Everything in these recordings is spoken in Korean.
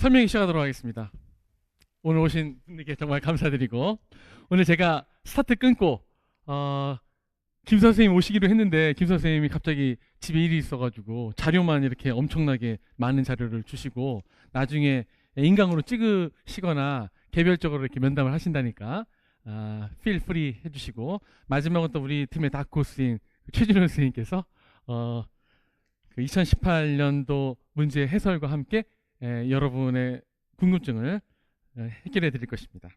설명이 시작하도록 하겠습니다. 오늘 오신 분들께 정말 감사드리고, 오늘 제가 스타트 끊고 김 선생님 오시기로 했는데 김 선생님이 갑자기 집에 일이 있어가지고 자료만 이렇게 엄청나게 많은 자료를 주시고 나중에 인강으로 찍으시거나 개별적으로 이렇게 면담을 하신다니까 feel free 해주시고, 마지막은 또 우리 팀의 다크호스인 최준호 선생님께서 그 2018년도 문제 해설과 함께 여러분의 궁금증을 해결해 드릴 것입니다.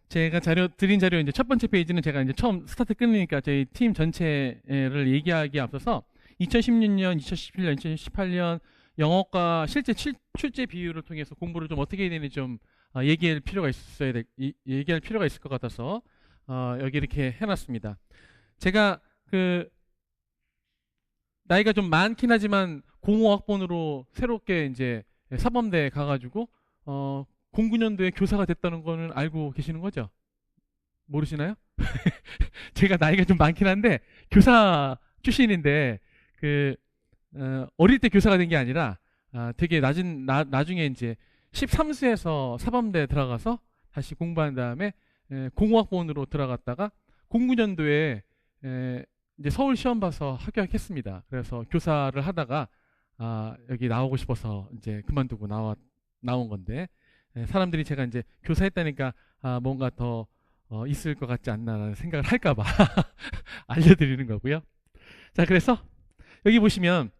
제가 드린 자료 이제 첫 번째 페이지는 제가 이제 처음 스타트 끊으니까 저희 팀 전체를 얘기하기에 앞서서 2016년, 2017년, 2018년 영어과 실제 출제 비율을 통해서 공부를 좀 어떻게 해야 되는지 좀 얘기할 필요가 얘기할 필요가 있을 것 같아서 여기 이렇게 해놨습니다. 제가 그 나이가 좀 많긴 하지만 05학번으로 새롭게 이제 사범대 가가지고 09년도에 교사가 됐다는 거는 알고 계시는 거죠? 모르시나요? 제가 나이가 좀 많긴 한데 교사 출신인데 어릴 때 교사가 된 게 아니라 되게 나중에 이제 13수에서 사범대 들어가서 다시 공부한 다음에 05학번으로 들어갔다가 09년도에 이제 서울 시험 봐서 합격했습니다. 그래서 교사를 하다가 여기 나오고 싶어서 이제 그만두고 나온 건데, 사람들이 제가 이제 교사했다니까 뭔가 더 있을 것 같지 않나라는 생각을 할까봐 알려드리는 거고요. 자, 그래서 여기 보시면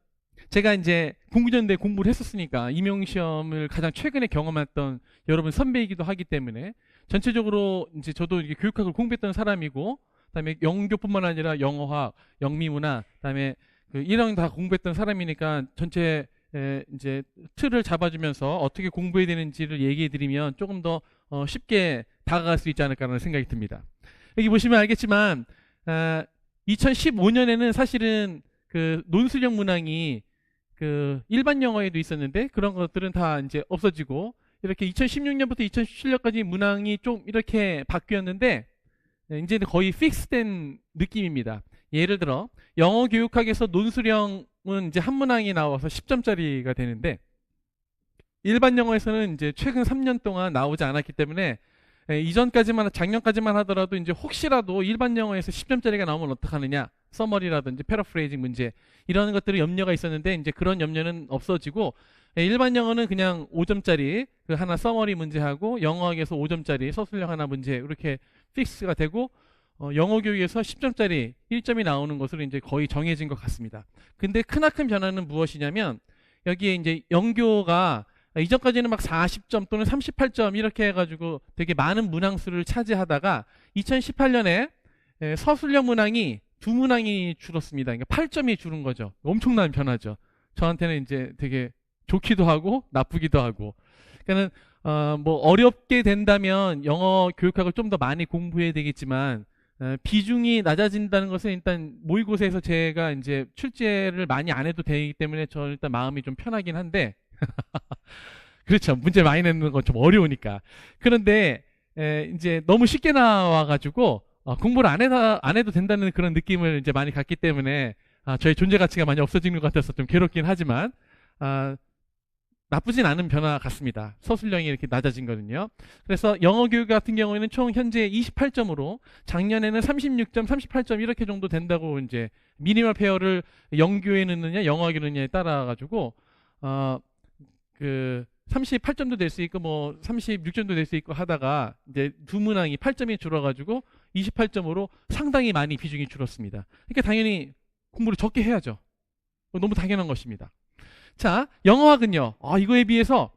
제가 이제 09년도에 공부를 했었으니까 임용시험을 가장 최근에 경험했던 여러분 선배이기도 하기 때문에 전체적으로 이제 저도 이게 교육학을 공부했던 사람이고, 그다음에 영교뿐만 아니라 영어학, 영미문화, 그다음에 그 1학년 다 공부했던 사람이니까 전체 이제 틀을 잡아주면서 어떻게 공부해야 되는지를 얘기해 드리면 조금 더 쉽게 다가갈 수 있지 않을까라는 생각이 듭니다. 여기 보시면 알겠지만 2015년에는 사실은 그 논술형 문항이 그 일반 영어에도 있었는데 그런 것들은 다 이제 없어지고, 이렇게 2016년부터 2017년까지 문항이 좀 이렇게 바뀌었는데 이제는 거의 픽스된 느낌입니다. 예를 들어 영어 교육학에서 논술형은 이제 한 문항이 나와서 10점짜리가 되는데, 일반 영어에서는 이제 최근 3년 동안 나오지 않았기 때문에 작년까지만 하더라도 이제 혹시라도 일반 영어에서 10점짜리가 나오면 어떡하느냐, 서머리라든지 패러프레이징 문제 이런 것들이 염려가 있었는데 이제 그런 염려는 없어지고, 일반 영어는 그냥 5점짜리 그 하나 서머리 문제하고 영어학에서 5점짜리 서술형 하나 문제 이렇게 픽스가 되고, 영어 교육에서 10점짜리 1점이 나오는 것으로 이제 거의 정해진 것 같습니다. 근데 크나큰 변화는 무엇이냐면, 여기에 이제 영교가 이전까지는 막 40점 또는 38점 이렇게 해가지고 되게 많은 문항수를 차지하다가 2018년에 서술형 문항이 두 문항이 줄었습니다. 그러니까 8점이 줄은 거죠. 엄청난 변화죠. 저한테는 이제 되게 좋기도 하고 나쁘기도 하고. 그러니까는 뭐 어렵게 된다면 영어 교육학을 좀 더 많이 공부해야 되겠지만, 비중이 낮아진다는 것은 일단 모의고사에서 제가 이제 출제를 많이 안 해도 되기 때문에 저는 일단 마음이 좀 편하긴 한데 그렇죠. 문제 많이 내는 건 좀 어려우니까. 그런데 이제 너무 쉽게 나와가지고 공부를 안 해도 된다는 그런 느낌을 이제 많이 갖기 때문에 저의 존재 가치가 많이 없어지는 것 같아서 좀 괴롭긴 하지만 나쁘진 않은 변화 같습니다. 서술형이 이렇게 낮아진 거는요. 그래서 영어 교육 같은 경우에는 총 현재 28점으로 작년에는 36점, 38점 이렇게 정도 된다고, 이제 미니멀 페어를 영교에 넣느냐 영어학에 넣느냐에 따라 가지고 그 38점도 될 수 있고 뭐 36점도 될 수 있고 하다가 이제 두 문항이 8점이 줄어가지고 28점으로 상당히 많이 비중이 줄었습니다. 그러니까 당연히 공부를 적게 해야죠. 너무 당연한 것입니다. 자, 영어학은요. 이거에 비해서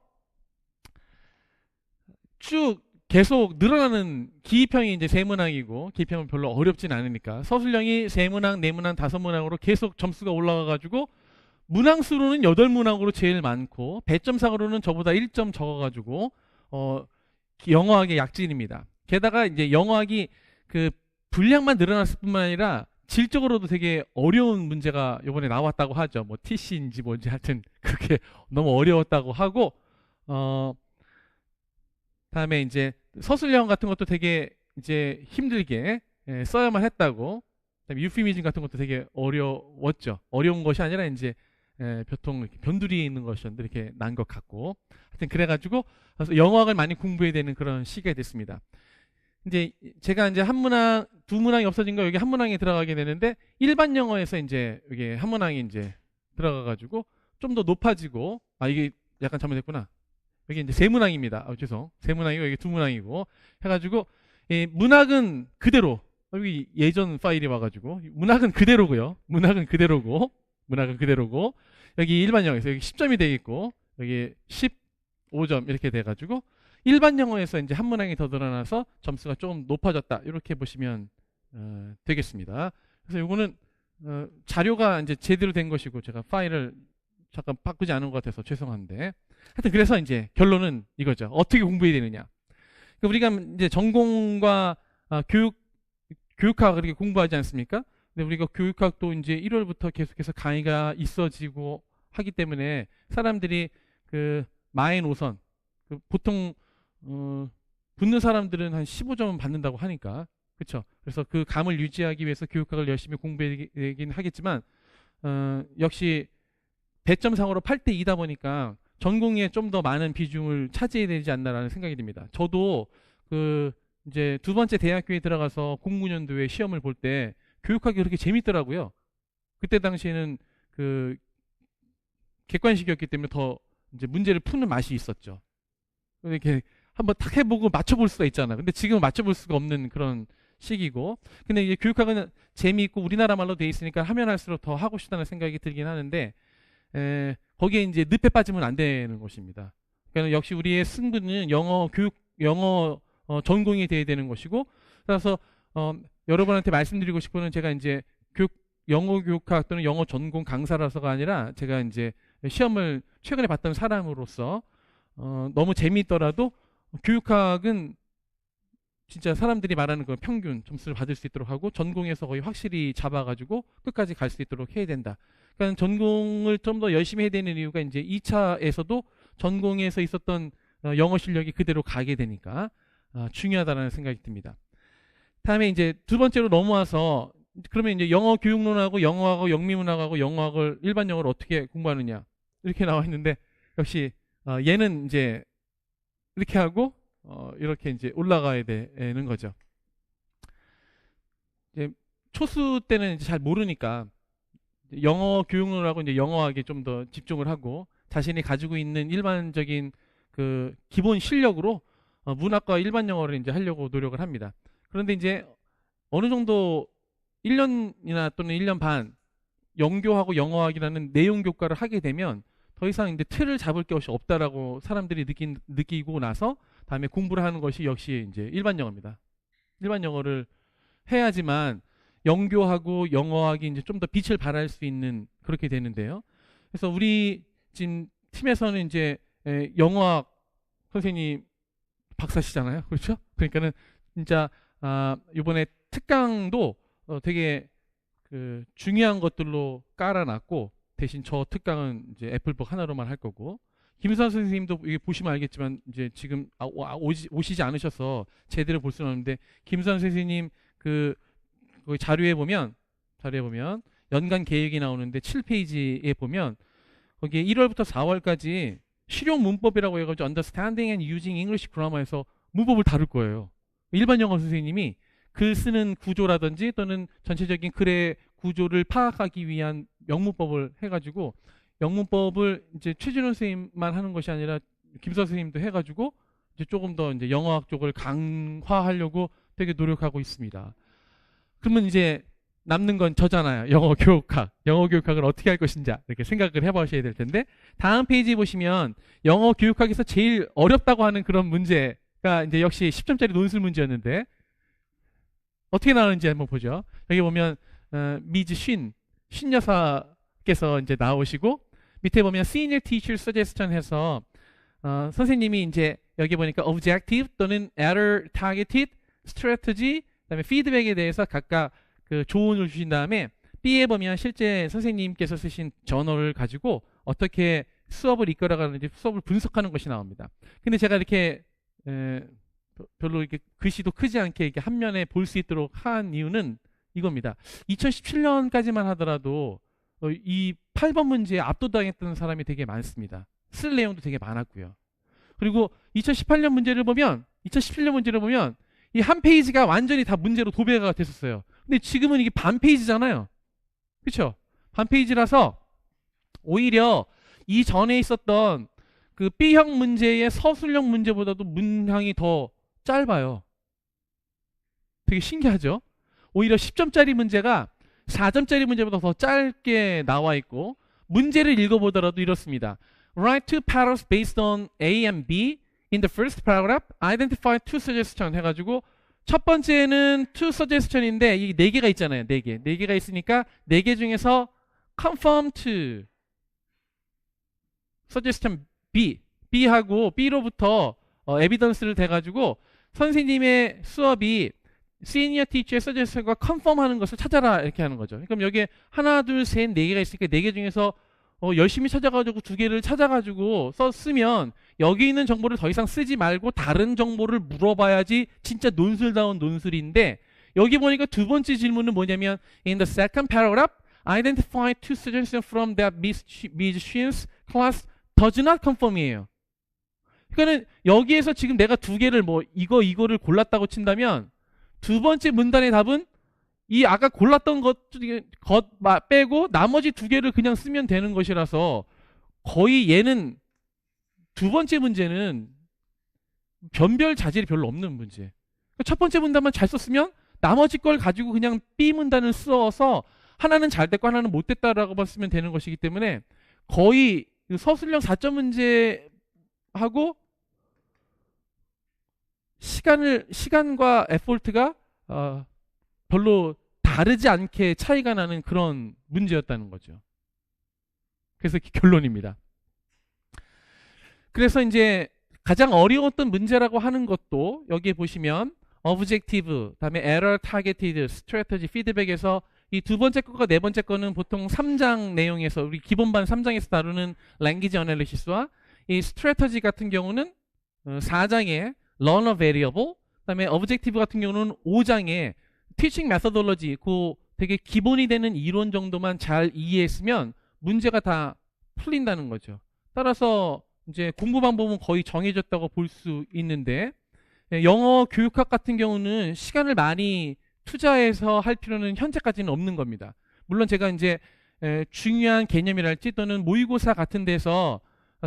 쭉 계속 늘어나는 기입형이 이제 3문항이고, 기입형은 별로 어렵진 않으니까 서술형이 3문항, 4문항, 5문항으로 계속 점수가 올라가가지고 문항수로는 8문항으로 제일 많고 배점상으로는 저보다 1점 적어가지고 영어학의 약진입니다. 게다가 이제 영어학이 그 분량만 늘어났을 뿐만 아니라 질적으로도 되게 어려운 문제가 이번에 나왔다고 하죠. 뭐 TC인지 뭔지 하여튼 그렇게 너무 어려웠다고 하고, 다음에 이제 서술형 같은 것도 되게 이제 힘들게 써야만 했다고, 그다음에 유피미즘 같은 것도 되게 어려웠죠. 어려운 것이 아니라 이제 보통 이렇게 변두리에 있는 것이었는데 이렇게 난 것 같고 하여튼 그래가지고 그래서 영어학을 많이 공부해야 되는 그런 시기가 됐습니다. 이제 제가 이제 한문항 두 문항이 없어진 거 여기 한문항에 들어가게 되는데 일반 영어에서 이제 여기 한문항이 이제 들어가가지고 좀 더 높아지고 이게 약간 잘못됐구나. 여기 이제 세 문항입니다. 죄송. 세 문항이고 여기 두 문항이고 해가지고 문학은 그대로 여기 예전 파일이 와가지고 문학은 그대로고요. 문학은 그대로고 여기 일반 영어에서 여기 10점이 되겠고 여기 15점 이렇게 돼가지고 일반 영어에서 이제 한 문항이 더 늘어나서 점수가 조금 높아졌다 이렇게 보시면 되겠습니다. 그래서 이거는 자료가 이제 제대로 된 것이고 제가 파일을 잠깐 바꾸지 않은 것 같아서 죄송한데 하여튼 그래서 이제 결론은 이거죠. 어떻게 공부해야 되느냐. 그러니까 우리가 이제 전공과 교육학을 이렇게 공부하지 않습니까? 근데 우리가 교육학도 이제 1월부터 계속해서 강의가 있어지고 하기 때문에 사람들이 그 마이노선 보통 붙는 사람들은 한 15점은 받는다고 하니까 그렇죠. 그래서 그 감을 유지하기 위해서 교육학을 열심히 공부하긴 하겠지만 역시 배점상으로 8대 2다 보니까 전공에 좀 더 많은 비중을 차지해야 되지 않나라는 생각이 듭니다. 저도 그 이제 두 번째 대학교에 들어가서 09년도에 시험을 볼 때 교육학이 그렇게 재밌더라고요. 그때 당시에는 그 객관식이었기 때문에 더 이제 문제를 푸는 맛이 있었죠. 이렇게 한번 탁 해보고 맞춰볼 수가 있잖아. 근데 지금은 맞춰볼 수가 없는 그런 시기고. 근데 이제 교육학은 재미있고 우리나라 말로 돼 있으니까 하면 할수록 더 하고 싶다는 생각이 들긴 하는데 거기에 이제 늪에 빠지면 안 되는 것입니다. 그러니까 역시 우리의 승부는 영어 전공이 돼야 되는 것이고, 그래서 여러분한테 말씀드리고 싶은 건 제가 이제 영어 교육학 또는 영어 전공 강사라서가 아니라 제가 이제 시험을 최근에 봤던 사람으로서 너무 재미있더라도 교육학은 진짜 사람들이 말하는 그 평균 점수를 받을 수 있도록 하고 전공에서 거의 확실히 잡아가지고 끝까지 갈 수 있도록 해야 된다. 그러니까 전공을 좀 더 열심히 해야 되는 이유가 이제 2차에서도 전공에서 있었던 영어 실력이 그대로 가게 되니까 중요하다는 생각이 듭니다. 다음에 이제 두 번째로 넘어와서 그러면 이제 영어 교육론하고 영어하고 영미문학하고 영어학을 일반 영어를 어떻게 공부하느냐 이렇게 나와 있는데 역시 얘는 이제 이렇게 하고 이렇게 이제 올라가야 되는 거죠. 이제 초수 때는 이제 잘 모르니까 영어 교육론하고 이제 영어학에 좀 더 집중을 하고 자신이 가지고 있는 일반적인 그 기본 실력으로 문학과 일반 영어를 이제 하려고 노력을 합니다. 그런데 이제 어느 정도 1년이나 또는 1년 반 영교하고 영어학이라는 내용 교과를 하게 되면 더 이상 이제 틀을 잡을 것이 없다라고 사람들이 느끼고 나서 다음에 공부를 하는 것이 역시 이제 일반 영어입니다. 일반 영어를 해야지만 영교하고 영어학이 이제 좀 더 빛을 발할 수 있는 그렇게 되는데요. 그래서 우리 지금 팀에서는 이제 영어학 선생님 박사시잖아요. 그렇죠? 그러니까는 진짜 이번에 특강도 되게 그 중요한 것들로 깔아놨고 대신 저 특강은 이제 애플북 하나로만 할 거고 김수환 선생님도 이게 보시면 알겠지만 이제 지금 오시지 않으셔서 제대로 볼 수는 없는데 김수환 선생님 그 자료에 보면 연간 계획이 나오는데 7페이지에 보면 거기에 1월부터 4월까지 실용 문법이라고 해가지고 Understanding and Using English Grammar에서 문법을 다룰 거예요. 일반 영어 선생님이 글 쓰는 구조라든지 또는 전체적인 글의 구조를 파악하기 위한 영문법을 해가지고 영문법을 이제 최진원 선생님만 하는 것이 아니라 김수환 선생님도 해가지고 이제 조금 더 이제 영어학 쪽을 강화하려고 되게 노력하고 있습니다. 그러면 이제 남는 건 저잖아요. 영어 교육학. 영어 교육학을 어떻게 할 것인지 이렇게 생각을 해보셔야 될 텐데 다음 페이지 보시면 영어 교육학에서 제일 어렵다고 하는 그런 문제가 이제 역시 10점짜리 논술 문제였는데 어떻게 나오는지 한번 보죠. 여기 보면 미즈 쉰 여사께서 이제 나오시고 밑에 보면 Senior Teacher Suggestion 해서 선생님이 이제 여기 보니까 Objective 또는 Error Targeted Strategy 그다음에 피드백에 대해서 각각 그 조언을 주신 다음에 B에 보면 실제 선생님께서 쓰신 저널을 가지고 어떻게 수업을 이끌어가는지 수업을 분석하는 것이 나옵니다. 근데 제가 이렇게 별로 이렇게 글씨도 크지 않게 이렇게 한 면에 볼 수 있도록 한 이유는 이겁니다. 2017년까지만 하더라도 이 8번 문제에 압도당했던 사람이 되게 많습니다. 쓸 내용도 되게 많았고요. 그리고 2018년 문제를 보면, 2017년 문제를 보면 이 한 페이지가 완전히 다 문제로 도배가 됐었어요. 근데 지금은 이게 반 페이지잖아요. 그렇죠? 반 페이지라서 오히려 이 전에 있었던 그 B형 문제의 서술형 문제보다도 문항이 더 짧아요. 되게 신기하죠? 오히려 10점짜리 문제가 4점짜리 문제보다 더 짧게 나와 있고, 문제를 읽어보더라도 이렇습니다. Write two paragraphs based on A and B. In the first paragraph, identify two suggestions 해가지고, 첫 번째는 two suggestion인데 이 네 개가 있잖아요. 네 개가 있으니까 네 개 중에서 confirm to suggestion B, B하고 B로부터 에비던스를 대가지고 선생님의 수업이 시니어 티처의 서제스션과 컨펌하는 것을 찾아라, 이렇게 하는 거죠. 그럼 여기에 하나, 둘, 셋, 네 개가 있으니까 네 개 중에서 열심히 찾아가지고 두 개를 찾아가지고 쓰면 여기 있는 정보를 더 이상 쓰지 말고 다른 정보를 물어봐야지 진짜 논술다운 논술인데, 여기 보니까 두 번째 질문은 뭐냐면 In the second paragraph, identify two suggestions from that musician's class does not confirm이에요. 그러니까는 여기에서 지금 내가 두 개를 뭐 이거를 골랐다고 친다면 두 번째 문단의 답은 이 아까 골랐던 것 빼고 나머지 두 개를 그냥 쓰면 되는 것이라서, 거의 얘는 두 번째 문제는 변별 자질이 별로 없는 문제. 첫 번째 문단만 잘 썼으면 나머지 걸 가지고 그냥 B 문단을 써서 하나는 잘 됐고 하나는 못 됐다라고 봤으면 되는 것이기 때문에 거의 서술형 4점 문제하고 시간과 에포트가 별로 다르지 않게 차이가 나는 그런 문제였다는 거죠. 그래서 결론입니다. 그래서 이제 가장 어려웠던 문제라고 하는 것도 여기에 보시면 objective, 다음에 error targeted, strategy, feedback에서 이 두 번째 거가 네 번째 거는 보통 3장 내용에서 우리 기본반 3장에서 다루는 language analysis와 이 strategy 같은 경우는 4장에 learn a variable, 그다음에 objective 같은 경우는 5장에 teaching methodology, 그 되게 기본이 되는 이론 정도만 잘 이해했으면 문제가 다 풀린다는 거죠. 따라서 이제 공부 방법은 거의 정해졌다고 볼 수 있는데, 영어 교육학 같은 경우는 시간을 많이 투자해서 할 필요는 현재까지는 없는 겁니다. 물론 제가 이제 중요한 개념이랄지 또는 모의고사 같은 데서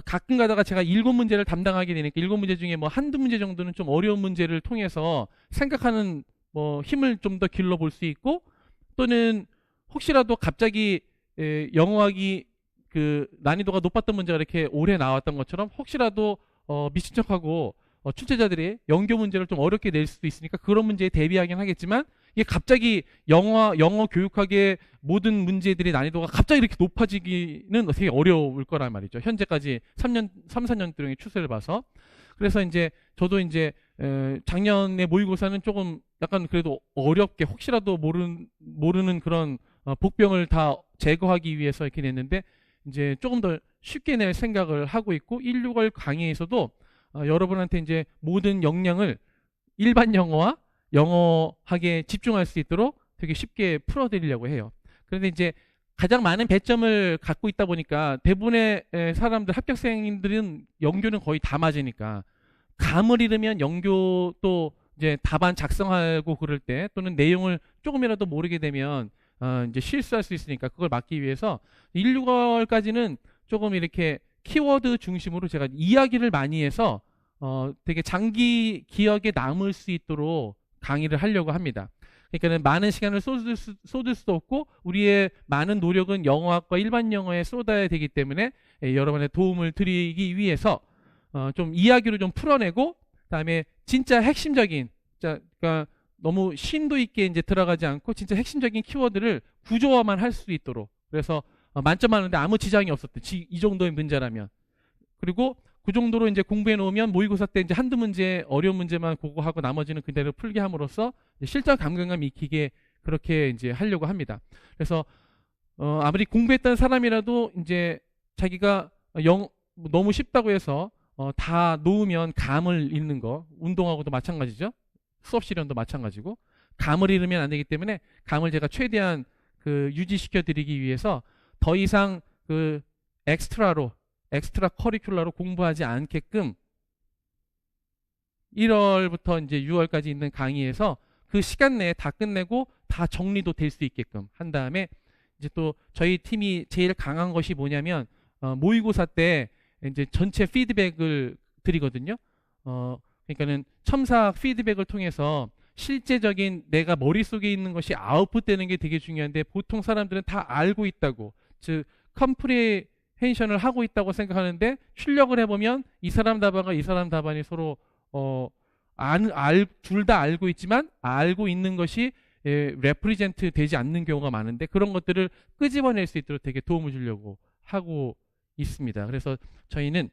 가끔 가다가 제가 7문제를 담당하게 되니까 7문제 중에 뭐 한두 문제 정도는 좀 어려운 문제를 통해서 생각하는 뭐 힘을 좀 더 길러볼 수 있고, 또는 혹시라도 갑자기 영어학이 그 난이도가 높았던 문제가 이렇게 오래 나왔던 것처럼 혹시라도 미친 척하고 출제자들이 연교 문제를 좀 어렵게 낼 수도 있으니까 그런 문제에 대비하긴 하겠지만, 이게 갑자기 영어 교육학의 모든 문제들의 난이도가 갑자기 이렇게 높아지기는 되게 어려울 거란 말이죠. 현재까지 3, 4년 동안의 추세를 봐서. 그래서 이제 저도 이제 작년에 모의고사는 조금 약간 그래도 어렵게 혹시라도 모르는 그런 복병을 다 제거하기 위해서 이렇게 냈는데, 이제 조금 더 쉽게 낼 생각을 하고 있고, 1, 6월 강의에서도 여러분한테 이제 모든 역량을 일반 영어와 영어학에 집중할 수 있도록 되게 쉽게 풀어드리려고 해요. 그런데 이제 가장 많은 배점을 갖고 있다 보니까 대부분의 사람들, 합격생들은 연교는 거의 다 맞으니까 감을 잃으면 연교 또 이제 답안 작성하고 그럴 때, 또는 내용을 조금이라도 모르게 되면 이제 실수할 수 있으니까 그걸 막기 위해서 1, 6월까지는 조금 이렇게 키워드 중심으로 제가 이야기를 많이 해서 되게 장기 기억에 남을 수 있도록 강의를 하려고 합니다. 그러니까 많은 시간을 쏟을 수도 없고 우리의 많은 노력은 영어학과 일반 영어에 쏟아야 되기 때문에 여러분의 도움을 드리기 위해서 좀 이야기로 좀 풀어내고, 그다음에 진짜 핵심적인, 그러니까 너무 심도 있게 이제 들어가지 않고 진짜 핵심적인 키워드를 구조화만 할 수 있도록, 그래서 만점 하는데 아무 지장이 없었대. 이 정도의 문제라면. 그리고 그 정도로 이제 공부해 놓으면 모의고사 때 이제 한두 문제, 어려운 문제만 그거 하고 나머지는 그대로 풀게 함으로써 실전 감각감 익히게 그렇게 이제 하려고 합니다. 그래서 아무리 공부했던 사람이라도 이제 자기가 너무 쉽다고 해서 다 놓으면 감을 잃는 거, 운동하고도 마찬가지죠. 수업 시련도 마찬가지고 감을 잃으면 안 되기 때문에 감을 제가 최대한 유지시켜 드리기 위해서 더 이상 그 엑스트라 커리큘러로 공부하지 않게끔 1월부터 이제 6월까지 있는 강의에서 그 시간 내에 다 끝내고 다 정리도 될 수 있게끔 한 다음에 이제 또 저희 팀이 제일 강한 것이 뭐냐면 모의고사 때 이제 전체 피드백을 드리거든요. 그러니까는 첨삭 피드백을 통해서 실제적인 내가 머릿속에 있는 것이 아웃풋되는 게 되게 중요한데 보통 사람들은 다 알고 있다고, 즉 컴프리헨션을 하고 있다고 생각하는데 출력을 해보면 이 사람 답안과 이 사람 답안이 서로 둘 다 알고 있지만 알고 있는 것이 레프리젠트 되지 않는 경우가 많은데 그런 것들을 끄집어낼 수 있도록 되게 도움을 주려고 하고 있습니다. 그래서 저는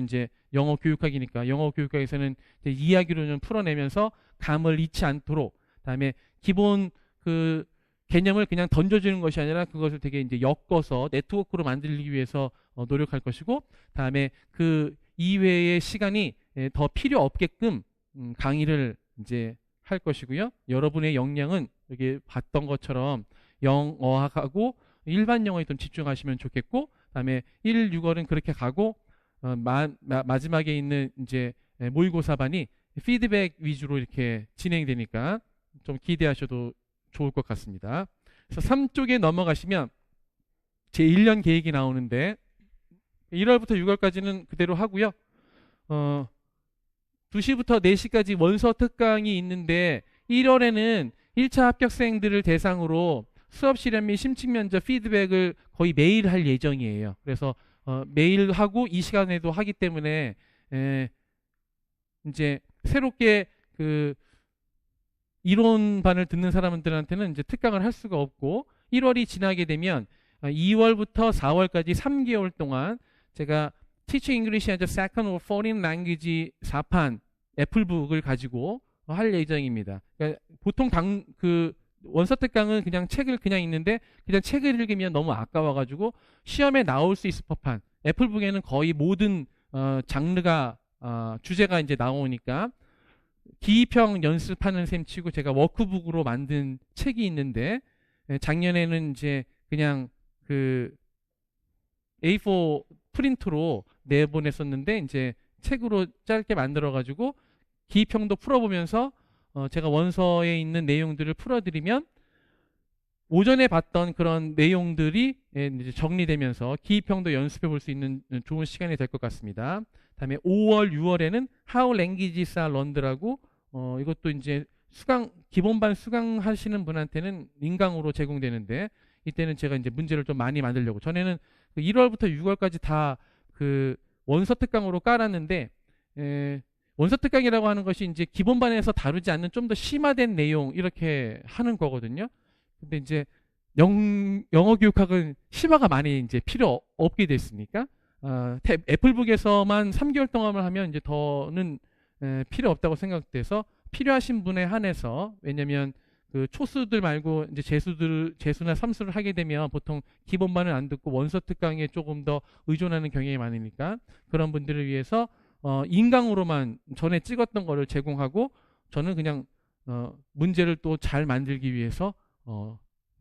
이제 영어 교육학이니까 영어 교육학에서는 이제 이야기로 좀 풀어내면서 감을 잃지 않도록, 그다음에 기본 그 개념을 그냥 던져주는 것이 아니라 그것을 되게 이제 엮어서 네트워크로 만들기 위해서 노력할 것이고, 다음에 그 이외의 시간이 더 필요 없게끔 강의를 이제 할 것이고요. 여러분의 역량은 여기 봤던 것처럼 영어학하고 일반 영어에 좀 집중하시면 좋겠고, 그다음에 1, 6월은 그렇게 가고 마지막에 있는 이제 모의고사반이 피드백 위주로 이렇게 진행되니까 좀 기대하셔도 좋을 것 같습니다. 그래서 3쪽에 넘어가시면 제 1년 계획이 나오는데 1월부터 6월까지는 그대로 하고요. 2시부터 4시까지 원서 특강이 있는데 1월에는 1차 합격생들을 대상으로 수업 실현 및 심층 면접 피드백을 거의 매일 할 예정이에요. 그래서 매일 하고 이 시간에도 하기 때문에 이제 새롭게 그 이론반을 듣는 사람들한테는 이제 특강을 할 수가 없고, 1월이 지나게 되면 2월부터 4월까지 3개월 동안 제가 Teaching English as a Second or Foreign Language 4판 애플북을 가지고 할 예정입니다. 그러니까 보통 그 원서 특강은 그냥 책을 그냥 읽는데 그냥 책을 읽으면 너무 아까워가지고 시험에 나올 수 있을 법한 애플북에는 거의 모든 장르가 주제가 이제 나오니까 기입형 연습하는 셈 치고 제가 워크북으로 만든 책이 있는데, 작년에는 이제 그냥 그 A4 프린트로 내보냈었는데 이제 책으로 짧게 만들어 가지고 기입형도 풀어보면서 제가 원서에 있는 내용들을 풀어드리면 오전에 봤던 그런 내용들이 이제 정리되면서 기입형도 연습해 볼 수 있는 좋은 시간이 될 것 같습니다. 다음에 5월, 6월에는 How Languages Are Learned라고 이것도 이제 기본반 수강하시는 분한테는 인강으로 제공되는데, 이때는 제가 이제 문제를 좀 많이 만들려고, 전에는 1월부터 6월까지 다 그 원서 특강으로 깔았는데, 원서 특강이라고 하는 것이 이제 기본반에서 다루지 않는 좀 더 심화된 내용 이렇게 하는 거거든요. 근데 이제 영어 교육학은 심화가 많이 이제 필요 없게 됐으니까 애플북에서만 3개월 동안을 하면 이제 더는 필요 없다고 생각돼서 필요하신 분에 한해서, 왜냐면 그 초수들 말고 이제 재수나 삼수를 하게 되면 보통 기본반을 안 듣고 원서 특강에 조금 더 의존하는 경향이 많으니까 그런 분들을 위해서 인강으로만 전에 찍었던 거를 제공하고, 저는 그냥 문제를 또 잘 만들기 위해서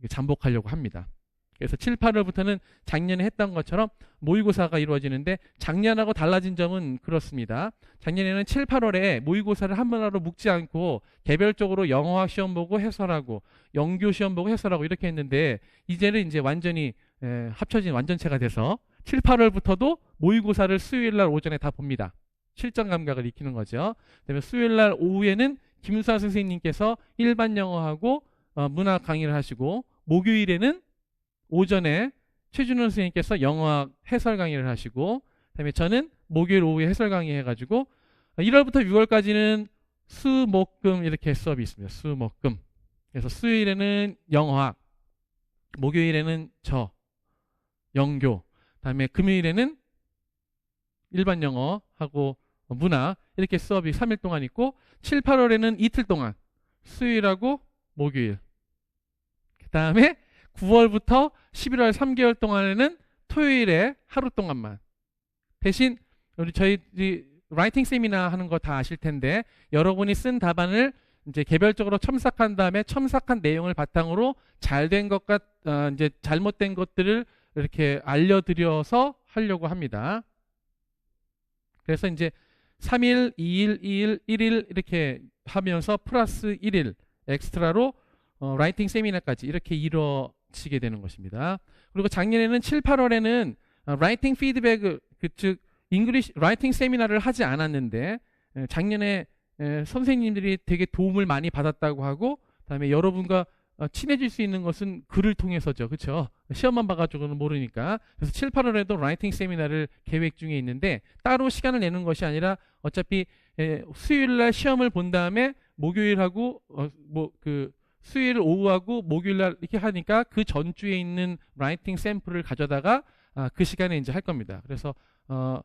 잠복하려고 합니다. 그래서 7, 8월부터는 작년에 했던 것처럼 모의고사가 이루어지는데, 작년하고 달라진 점은 그렇습니다. 작년에는 7, 8월에 모의고사를 한 번으로 묶지 않고 개별적으로 영어학 시험 보고 해설하고 영교 시험 보고 해설하고 이렇게 했는데, 이제는 이제 완전히 합쳐진 완전체가 돼서 7, 8월부터도 모의고사를 수요일날 오전에 다 봅니다. 실전 감각을 익히는 거죠. 그다음에 수요일날 오후에는 김수아 선생님께서 일반 영어하고 문학 강의를 하시고, 목요일에는 오전에 최준원 선생님께서 영어학 해설 강의를 하시고, 그다음에 저는 목요일 오후에 해설 강의 해가지고 1월부터 6월까지는 수, 목, 금 이렇게 수업이 있습니다. 수, 목, 금. 그래서 수요일에는 영어학, 목요일에는 영교, 그다음에 금요일에는 일반 영어하고 문학 이렇게 수업이 3일 동안 있고, 7, 8월에는 이틀 동안 수요일하고 목요일, 그 다음에 9월부터 11월 3개월 동안에는 토요일에 하루 동안만. 대신 저희 라이팅 세미나 하는 거 다 아실 텐데, 여러분이 쓴 답안을 이제 개별적으로 첨삭한 다음에 첨삭한 내용을 바탕으로 잘된 것과 이제 잘못된 것들을 이렇게 알려드려서 하려고 합니다. 그래서 이제 3일, 2일, 2일, 1일 이렇게 하면서 플러스 1일 엑스트라로 라이팅 세미나까지 이렇게 이루어지게 되는 것입니다. 그리고 작년에는 7, 8월에는 라이팅 피드백을 즉 잉글리시 라이팅 세미나를 하지 않았는데 작년에 선생님들이 되게 도움을 많이 받았다고 하고 그다음에 여러분과 친해질 수 있는 것은 글을 통해서죠. 그렇죠? 시험만 봐가지고는 모르니까. 그래서 7, 8월에도 라이팅 세미나를 계획 중에 있는데 따로 시간을 내는 것이 아니라 어차피 수요일날 시험을 본 다음에 목요일하고 수요일 오후하고 목요일날 이렇게 하니까 그 전주에 있는 라이팅 샘플을 가져다가 그 시간에 이제 할 겁니다. 그래서 9,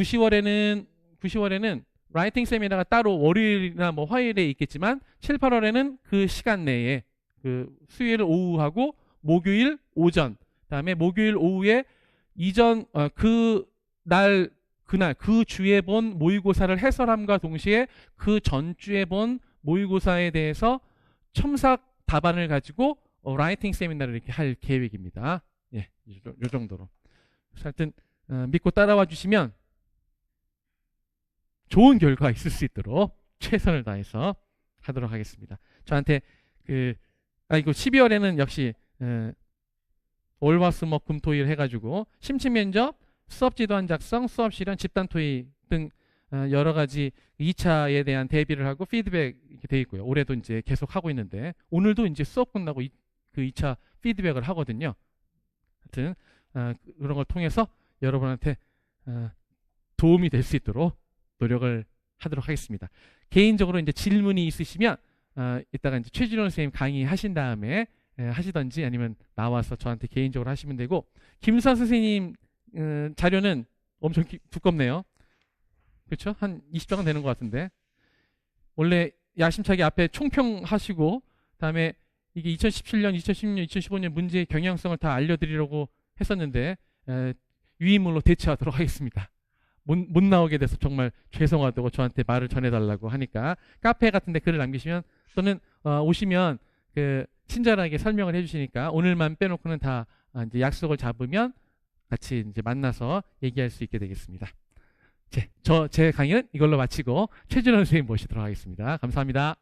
10월에는 라이팅 세미나가 따로 월요일이나 뭐 화요일에 있겠지만 7, 8월에는 그 시간 내에 그 수요일 오후하고 목요일 오전, 그다음에 목요일 오후에 그날 그 주에 본 모의고사를 해설함과 동시에 그 전주에 본 모의고사에 대해서 첨삭 답안을 가지고 라이팅 세미나를 이렇게 할 계획입니다. 예, 요 정도로. 하여튼 믿고 따라와 주시면 좋은 결과 있을 수 있도록 최선을 다해서 하도록 하겠습니다. 저한테 이거 12월에는 역시 월화수목금토일 해가지고 심층 면접, 수업 지도안 작성, 수업 실현, 집단 토의 등 여러 가지 2차에 대한 대비를 하고 피드백 이렇게 돼 있고요. 올해도 이제 계속 하고 있는데 오늘도 이제 수업 끝나고 그 2차 피드백을 하거든요. 하여튼 그런 걸 통해서 여러분한테 도움이 될 수 있도록 노력을 하도록 하겠습니다. 개인적으로 이제 질문이 있으시면 이따가 이제 최진원 선생님 강의하신 다음에 하시던지 아니면 나와서 저한테 개인적으로 하시면 되고 김수환 선생님 자료는 엄청 두껍네요. 그렇죠? 한 20장은 되는 것 같은데 원래 야심차게 앞에 총평하시고 다음에 이게 2017년, 2016년, 2015년 문제의 경향성을 다 알려드리려고 했었는데 유인물로 대체하도록 하겠습니다. 못 나오게 돼서 정말 죄송하다고 저한테 말을 전해달라고 하니까 카페 같은 데 글을 남기시면 또는 오시면 친절하게 설명을 해주시니까 오늘만 빼놓고는 다 이제 약속을 잡으면 같이 이제 만나서 얘기할 수 있게 되겠습니다. 제 강의는 이걸로 마치고 최진원 선생님 모시도록 하겠습니다. 감사합니다.